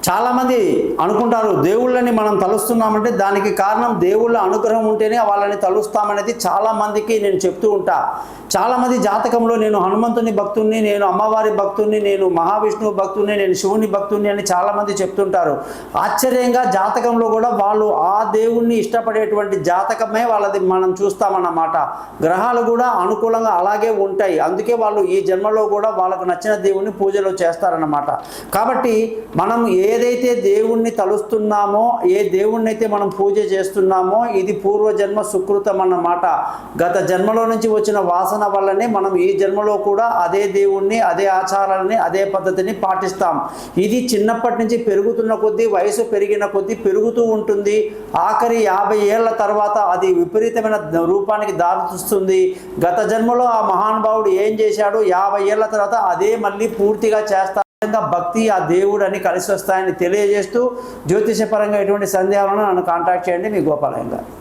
చాలామంది అనుకుంటారు దేవుళ్ళని మనం తలుస్తున్నామంటే దానికి కారణం దేవుళ్ళ అనుగ్రహం ఉంటేనే వాళ్ళని తలుస్తామనేది చాలామందికి నేను చెప్తూ ఉంటా. చాలామంది జాతకంలో నేను హనుమంతుని భక్తుని, నేను అమ్మవారి భక్తుని, నేను మహావిష్ణువు భక్తుని, నేను శివుని భక్తుని అని చాలామంది చెప్తుంటారు. ఆశ్చర్యంగా జాతకంలో కూడా వాళ్ళు ఆ దేవుణ్ణి ఇష్టపడేటువంటి జాతకమే వాళ్ళది మనం చూస్తామన్నమాట. గ్రహాలు కూడా అనుకూలంగా అలాగే ఉంటాయి. అందుకే వాళ్ళు ఈ జన్మలో కూడా వాళ్ళకు నచ్చిన దేవుణ్ణి పూజలు చేస్తారన్నమాట. కాబట్టి మనం ఏదైతే దేవుణ్ణి తలుస్తున్నామో, ఏ దేవుణ్ణి అయితే మనం పూజ చేస్తున్నామో ఇది పూర్వజన్మ సుకృతం అన్నమాట. గత జన్మలో నుంచి వచ్చిన వాసన వల్లనే మనం ఈ జన్మలో కూడా అదే దేవుణ్ణి, అదే ఆచారాలని, అదే పద్ధతిని పాటిస్తాం. ఇది చిన్నప్పటి నుంచి పెరుగుతున్న కొద్దీ, వయసు పెరిగిన కొద్దీ పెరుగుతూ ఉంటుంది. ఆఖరి 50 ఏళ్ల తర్వాత అది విపరీతమైన రూపానికి దారితీస్తుంది. గత జన్మలో ఆ మహానుభావుడు ఏం చేశాడు, 50 ఏళ్ల తర్వాత అదే మళ్ళీ పూర్తిగా చేస్తారు. భక్తి ఆ దేవుడు అని కలిసి వస్తాయని తెలియజేస్తూ, జ్యోతిషపరంగా ఎటువంటి సందేహాలను నన్ను కాంటాక్ట్ చేయండి. మీ గోపాలయ్య గారు.